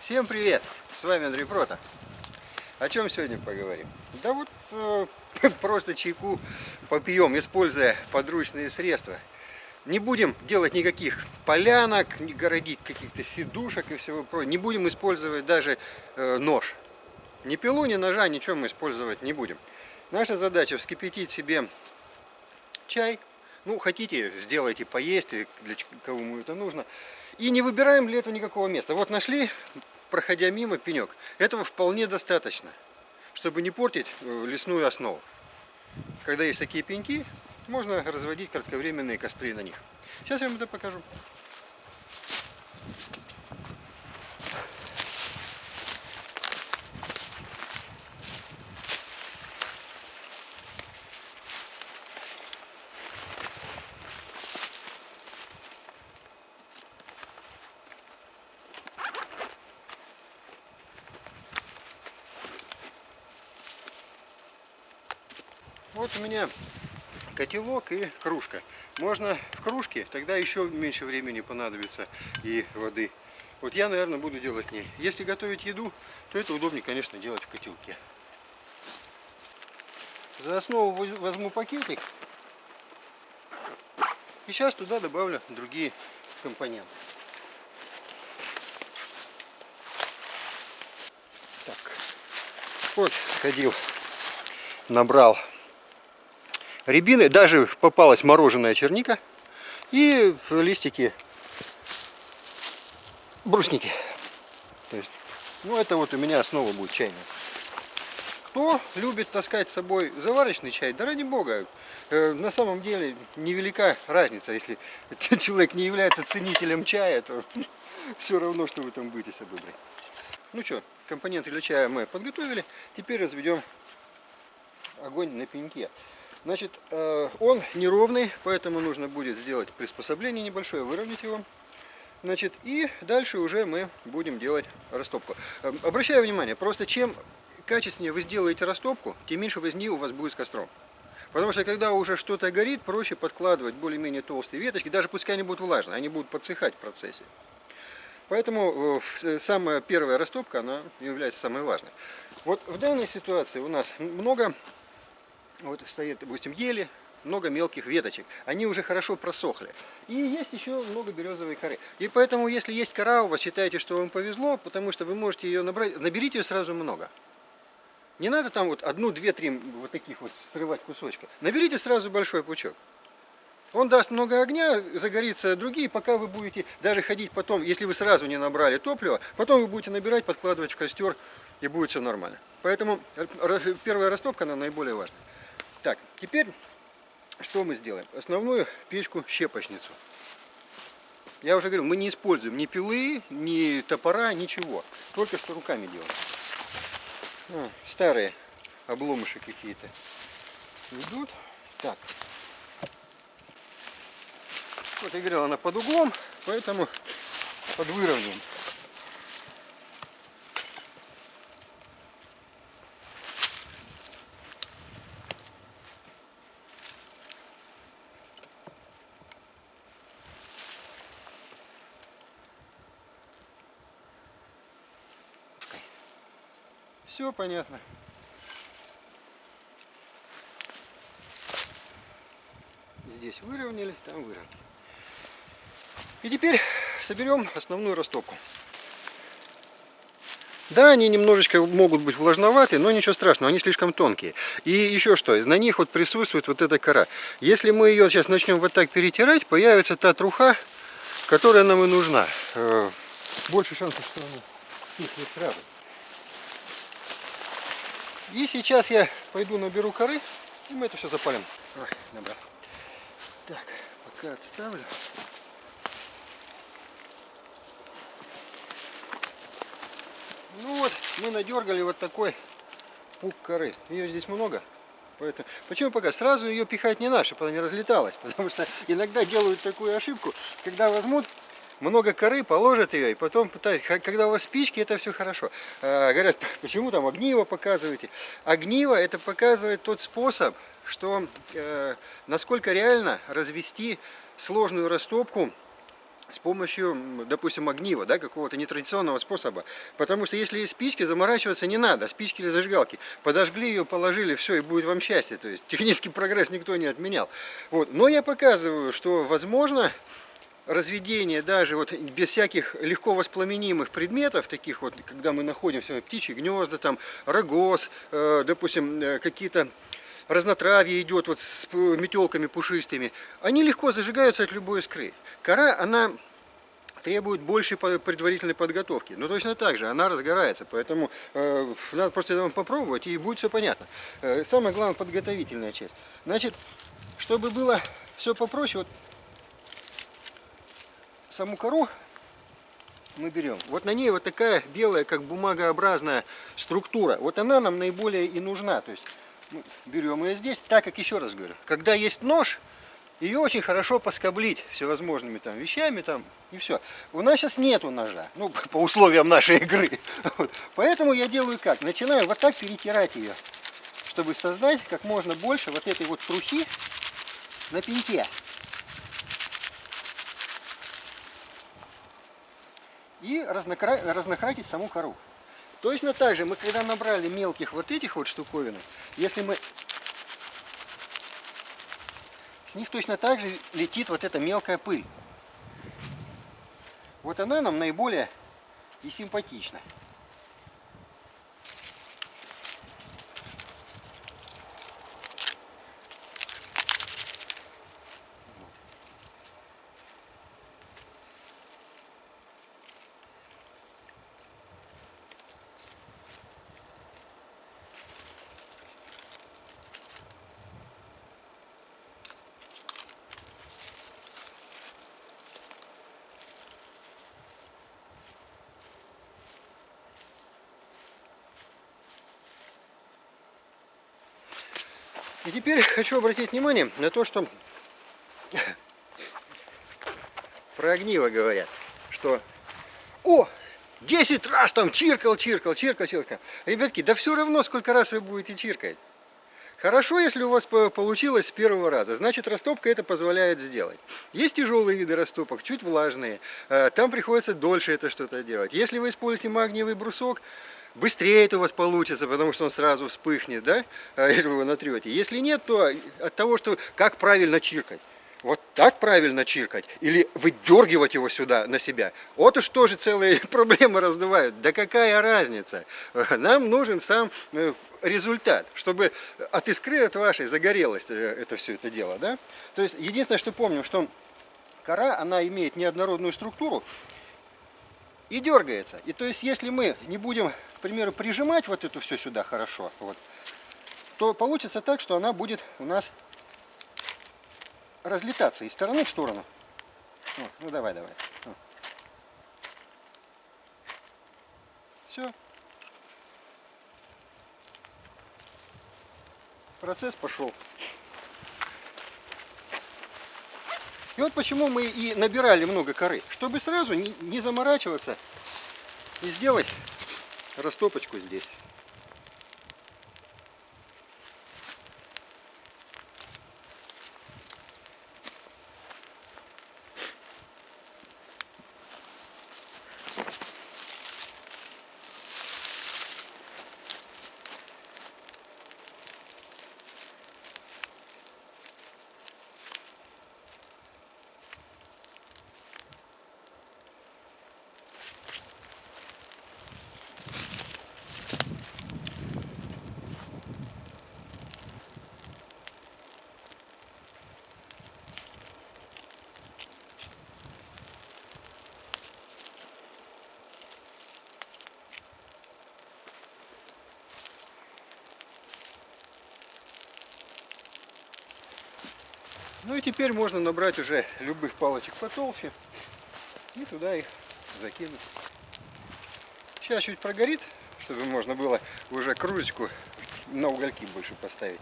Всем привет! С вами Андрей Прота. О чем сегодня поговорим? Да вот просто чайку попьем, используя подручные средства. Не будем делать никаких полянок, не городить каких-то сидушек и всего прочего. Не будем использовать даже нож. Ни пилу, ни ножа, ничего мы использовать не будем. Наша задача вскипятить себе чай. Ну, хотите, сделайте поесть, для кому это нужно. И не выбираем для этого никакого места. Вот нашли, проходя мимо, пенек. Этого вполне достаточно, чтобы не портить лесную основу. Когда есть такие пеньки, можно разводить кратковременные костры на них. Сейчас я вам это покажу. Вот у меня котелок и кружка. Можно в кружке, тогда еще меньше времени понадобится и воды. Вот я, наверное, буду делать в ней. Если готовить еду, то это удобнее, конечно, делать в котелке. За основу возьму пакетик. И сейчас туда добавлю другие компоненты. Так. Вот, сходил, набрал рябины, даже попалась мороженая черника и листики брусники. То есть, ну это вот у меня основа будет чайная. Кто любит таскать с собой заварочный чай, да ради бога, на самом деле невелика разница. Если человек не является ценителем чая, то все равно, что вы там будете с собой брать. Ну что, компоненты для чая мы подготовили, теперь разведем огонь на пеньке. Значит, он неровный, поэтому нужно будет сделать приспособление небольшое, выровнять его. Значит, и дальше уже мы будем делать растопку. Обращаю внимание, просто чем качественнее вы сделаете растопку, тем меньше возни у вас будет с костром. Потому что когда уже что-то горит, проще подкладывать более-менее толстые веточки, даже пускай они будут влажные, они будут подсыхать в процессе. Поэтому самая первая растопка, она является самой важной. Вот в данной ситуации у нас много... Вот стоит, допустим, ели, много мелких веточек. Они уже хорошо просохли. И есть еще много березовой коры. И поэтому, если есть кора у вас, считайте, что вам повезло, потому что вы можете ее набрать. Наберите ее сразу много. Не надо там вот одну, две, три вот таких вот срывать кусочка. Наберите сразу большой пучок. Он даст много огня, загорится другие, пока вы будете даже ходить потом, если вы сразу не набрали топлива, потом вы будете набирать, подкладывать в костер, и будет все нормально. Поэтому первая растопка, она наиболее важна. Так, теперь что мы сделаем? Основную печку-щепочницу. Я уже говорил, мы не используем ни пилы, ни топора, ничего. Только что руками делаем. Старые обломыши какие-то идут. Так. Вот я говорил, она под углом, поэтому под выровнем. Все понятно. Здесь выровняли, там выровняли. И теперь соберем основную растопку. Да, они немножечко могут быть влажноваты, но ничего страшного, они слишком тонкие. И еще что, на них вот присутствует вот эта кора. Если мы ее сейчас начнем вот так перетирать, появится та труха, которая нам и нужна. Больше шансов, что она вспыхнет сразу. И сейчас я пойду наберу коры, и мы это все запалим. Ой, набрал. Так, пока отставлю. Ну вот, мы надергали вот такой пук коры. Ее здесь много. Поэтому... Почему пока? Сразу ее пихать не надо, чтобы она не разлеталась. Потому что иногда делают такую ошибку, когда возьмут много коры, положат ее, и потом пытаются. Когда у вас спички, это все хорошо. Говорят, почему там огниво показываете? Огниво это показывает тот способ, что насколько реально развести сложную растопку с помощью, допустим, огнива, да, какого-то нетрадиционного способа. Потому что если есть спички, заморачиваться не надо. Спички или зажигалки. Подожгли ее, положили, все, и будет вам счастье. То есть технический прогресс никто не отменял. Вот. Но я показываю, что возможно разведение даже вот без всяких легко воспламенимых предметов, таких вот, когда мы находимся, птичьи гнезда, там, рогоз, допустим, какие-то разнотравье идет вот с метелками пушистыми, они легко зажигаются от любой искры. Кора, она требует большей предварительной подготовки. Но точно так же она разгорается, поэтому надо просто это вам попробовать, и будет все понятно. Самое главное, подготовительная часть. Значит, чтобы было все попроще, вот саму кору мы берем. Вот на ней вот такая белая, как бумагообразная структура. Вот она нам наиболее и нужна. То есть мы берем ее здесь, так как, еще раз говорю, когда есть нож, ее очень хорошо поскоблить всевозможными там вещами, там, и все. У нас сейчас нету ножа, ну, по условиям нашей игры. Вот. Поэтому я делаю как? Начинаю вот так перетирать ее, чтобы создать как можно больше вот этой вот трухи на пеньке. И разнократить саму кору. Точно так же мы, когда набрали мелких вот этих вот штуковин, если мы... С них точно так же летит вот эта мелкая пыль. Вот она нам наиболее и симпатична. И теперь хочу обратить внимание на то, что про огниво говорят, что 10 раз там чиркал. Ребятки, да все равно, сколько раз вы будете чиркать. Хорошо, если у вас получилось с первого раза, значит растопка это позволяет сделать. Есть тяжелые виды растопок, чуть влажные, там приходится дольше это что-то делать. Если вы используете магниевый брусок, быстрее это у вас получится, потому что он сразу вспыхнет, да, если вы его натрете. Если нет, то от того, что как правильно чиркать. Вот так правильно чиркать или выдергивать его сюда на себя. Вот уж тоже целые проблемы раздувают. Да какая разница? Нам нужен сам результат, чтобы от искры от вашей загорелось это все это дело, да? То есть единственное, что помним, что кора, она имеет неоднородную структуру и дергается. И то есть если мы не будем, к примеру, прижимать вот это все сюда хорошо, вот, то получится так, что она будет у нас разлетаться из стороны в сторону. Ну давай. Все. Процесс пошел. И вот почему мы и набирали много коры, чтобы сразу не заморачиваться и сделать растопочку здесь. Ну и теперь можно набрать уже любых палочек потолще и туда их закинуть. Сейчас чуть прогорит, чтобы можно было уже кружечку на угольки больше поставить.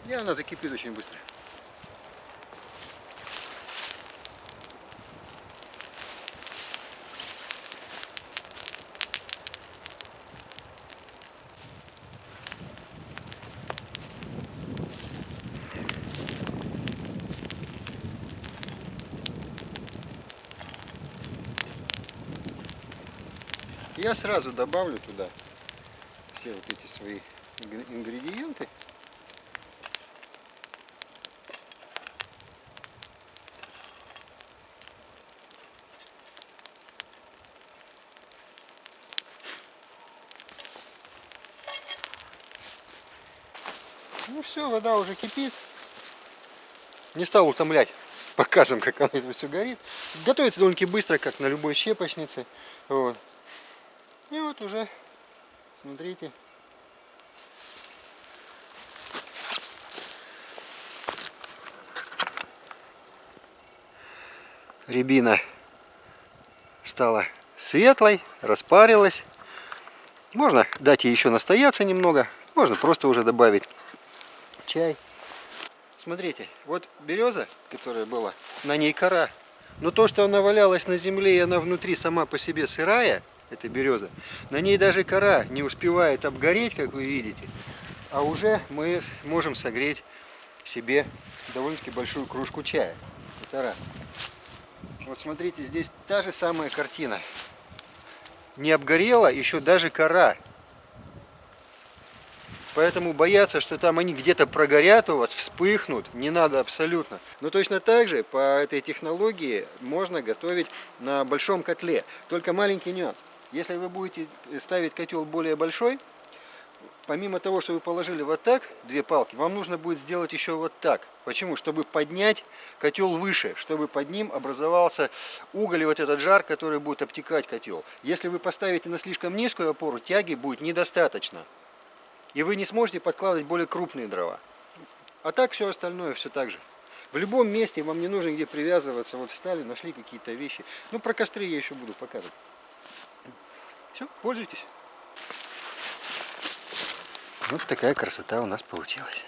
И она закипит очень быстро. я сразу добавлю туда все вот эти свои ингредиенты. Ну все, вода уже кипит. Не стал утомлять показом, как оно это все горит. Готовится довольно-таки быстро, как на любой щепочнице. Вот. И вот уже, смотрите. Рябина стала светлой, распарилась. Можно дать ей еще настояться немного. Можно просто уже добавить чай. Смотрите, вот береза, которая была, на ней кора. Но то, что она валялась на земле, и она внутри сама по себе сырая, эта береза, на ней даже кора не успевает обгореть, как вы видите. А уже мы можем согреть себе довольно-таки большую кружку чая. Это раз. Вот смотрите, здесь та же самая картина. Не обгорела еще даже кора. Поэтому бояться, что там они где-то прогорят у вас, вспыхнут, не надо абсолютно. Но точно так же по этой технологии можно готовить на большом котле. Только маленький нюанс. Если вы будете ставить котел более большой, помимо того, что вы положили вот так, две палки, вам нужно будет сделать еще вот так. Почему? Чтобы поднять котел выше, чтобы под ним образовался уголь и вот этот жар, который будет обтекать котел. Если вы поставите на слишком низкую опору, тяги будет недостаточно. И вы не сможете подкладывать более крупные дрова. А так все остальное все так же. В любом месте вам не нужно где привязываться. Вот встали, нашли какие-то вещи. Ну, про костры я еще буду показывать. Все, пользуйтесь. Вот такая красота у нас получилась.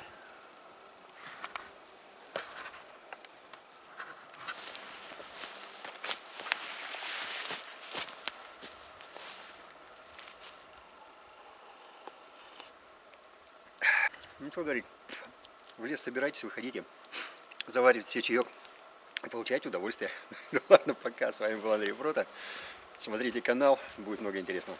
Ну что говорить, в лес собирайтесь, выходите, заваривайте себе чаек и получайте удовольствие. Ну ладно, пока. С вами был Андрей Прота. Смотрите канал, будет много интересного.